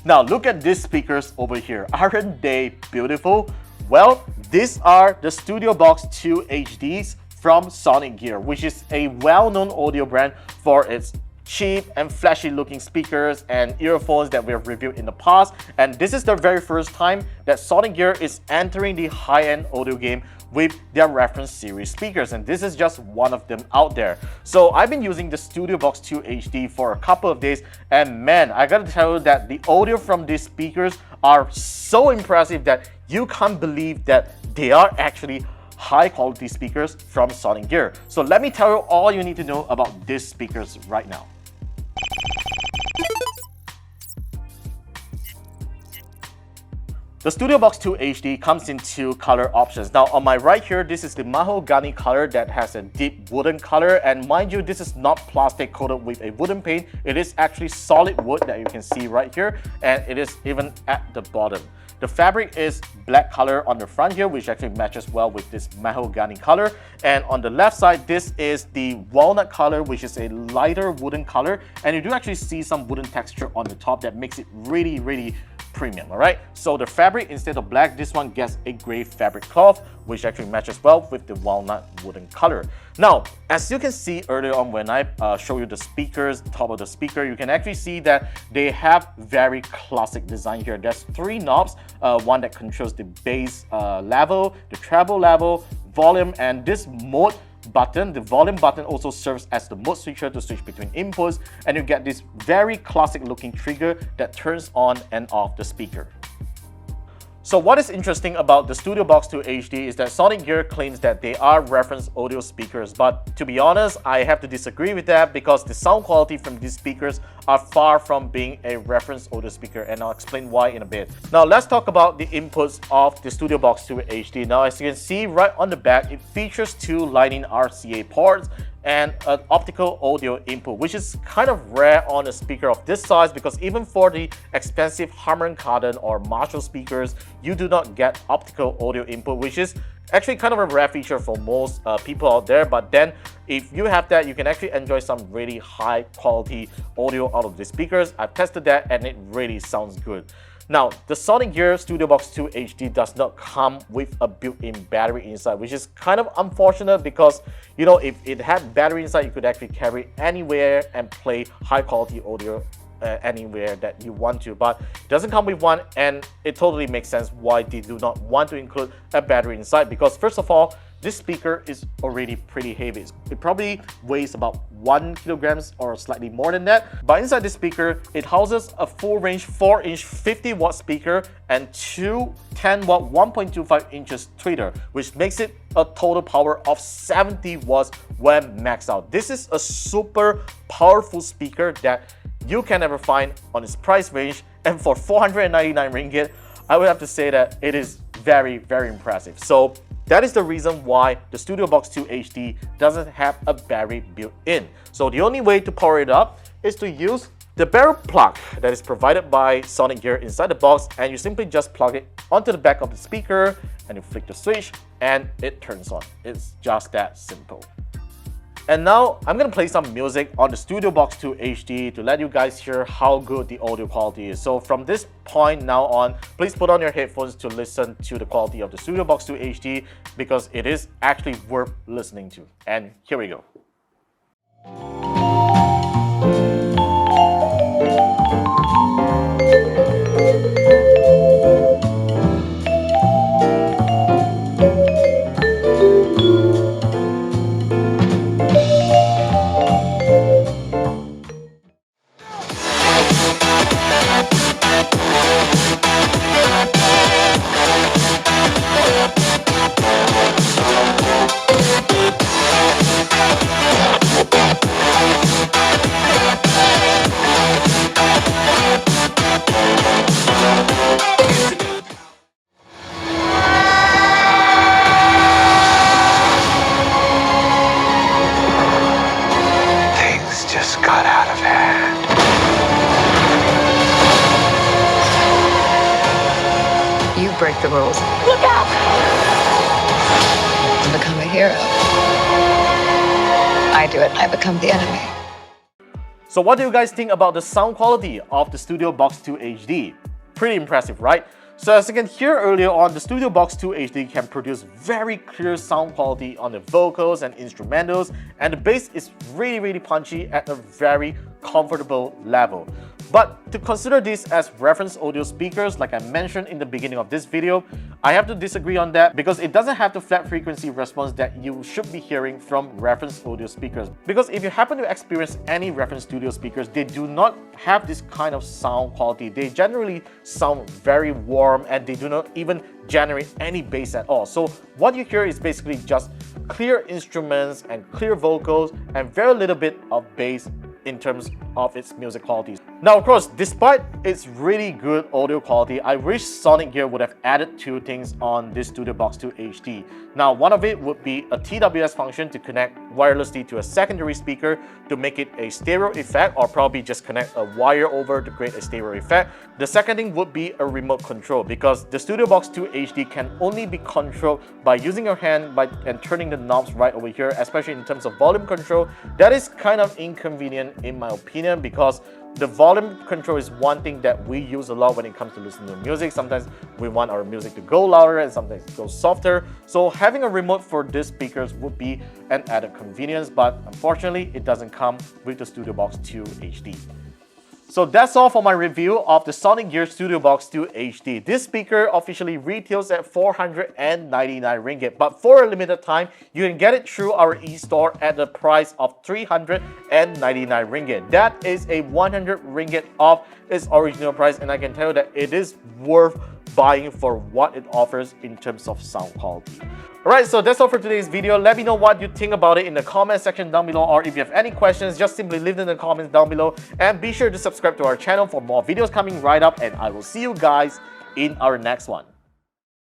Now look at these speakers over here. Aren't they beautiful? Well, these are the StudioBox 2 HDs from SonicGear, which is a well-known audio brand for its cheap and flashy looking speakers and earphones that we have reviewed in the past. And this is the very first time that SonicGear is entering the high-end audio game with their reference series speakers, and this is just one of them out there. So I've been using the StudioBox 2 HD for a couple of days, and man, I gotta tell you that the audio from these speakers are so impressive that you can't believe that they are actually high quality speakers from SonicGear. So let me tell you all you need to know about these speakers right now. The StudioBox 2 HD comes in two color options. Now on my right here, this is the mahogany color that has a deep wooden color, and mind you, this is not plastic coated with a wooden paint. It is actually solid wood that you can see right here, and it is even at the bottom. The fabric is black color on the front here, which actually matches well with this mahogany color. And on the left side, this is the walnut color, which is a lighter wooden color. And you do actually see some wooden texture on the top that makes it really premium, alright? So the fabric, instead of black, this one gets a gray fabric cloth, which actually matches well with the walnut wooden color. Now, as you can see earlier on when I show you the speakers, top of the speaker, you can actually see that they have very classic design here. There's three knobs, one that controls the bass level, the treble level, volume, and this mode button. The volume button also serves as the mode switcher to switch between inputs, and you get this very classic looking trigger that turns on and off the speaker. So what is interesting about the StudioBox 2 HD is that SonicGear claims that they are reference audio speakers, but to be honest, I have to disagree with that because the sound quality from these speakers are far from being a reference audio speaker, and I'll explain why in a bit. Now let's talk about the inputs of the StudioBox 2 HD. Now as you can see right on the back, it features two Lightning RCA ports and an optical audio input, which is kind of rare on a speaker of this size because even for the expensive Harman Kardon or Marshall speakers, you do not get optical audio input, which is actually kind of a rare feature for most people out there. But then if you have that, you can actually enjoy some really high quality audio out of the speakers. I've tested that and it really sounds good. Now, the SonicGear StudioBox 2 HD does not come with a built-in battery inside, which is kind of unfortunate because, you know, if it had battery inside, you could actually carry it anywhere and play high-quality audio anywhere that you want to. But it doesn't come with one, and it totally makes sense why they do not want to include a battery inside, because first of all, this speaker is already pretty heavy. It probably weighs about 1 kilograms or slightly more than that. But inside this speaker, it houses a full range 4-inch 50-watt speaker and two 10-watt 1.25 inches tweeter, which makes it a total power of 70 watts when maxed out. This is a super powerful speaker that you can never find on its price range, and for 499 ringgit, I would have to say that it is very impressive. So that is the reason why the StudioBox 2 HD doesn't have a battery built in. So the only way to power it up is to use the barrel plug that is provided by SonicGear inside the box, and you simply just plug it onto the back of the speaker and you flick the switch and it turns on. It's just that simple. And now I'm gonna play some music on the StudioBox 2 HD to let you guys hear how good the audio quality is. So from this point now on, please put on your headphones to listen to the quality of the StudioBox 2 HD because it is actually worth listening to. And here we go. Just got out of hand. You break the rules. Look out! You become a hero. I do it, I become the enemy. So what do you guys think about the sound quality of the StudioBox 2 HD? Pretty impressive, right? So as you can hear earlier on, the StudioBox 2 HD can produce very clear sound quality on the vocals and instrumentals, and the bass is really punchy at a very comfortable level. But to consider this as reference audio speakers, like I mentioned in the beginning of this video, I have to disagree on that because it doesn't have the flat frequency response that you should be hearing from reference audio speakers. Because if you happen to experience any reference studio speakers, they do not have this kind of sound quality. They generally sound very warm and they do not even generate any bass at all. So what you hear is basically just clear instruments and clear vocals and very little bit of bass in terms of its music qualities. Now, of course, despite its really good audio quality, I wish SonicGear would have added two things on this StudioBox 2 HD. Now, one of it would be a TWS function to connect wirelessly to a secondary speaker to make it a stereo effect, or probably just connect a wire over to create a stereo effect. The second thing would be a remote control, because the StudioBox 2 HD can only be controlled by using your hand and turning the knobs right over here, especially in terms of volume control. That is kind of inconvenient in my opinion, because the volume control is one thing that we use a lot when it comes to listening to music. Sometimes we want our music to go louder and sometimes go softer. So having a remote for these speakers would be an added convenience, but unfortunately it doesn't come with the StudioBox 2 HD. So that's all for my review of the SonicGear StudioBox 2 HD. This speaker officially retails at 499 ringgit, but for a limited time, you can get it through our e-store at the price of 399 ringgit. That is a 100 ringgit off its original price, and I can tell you that it is worth buying for what it offers in terms of sound quality. Alright, so that's all for today's video. Let me know what you think about it in the comment section down below, or if you have any questions, just simply leave them in the comments down below, and be sure to subscribe to our channel for more videos coming right up, and I will see you guys in our next one.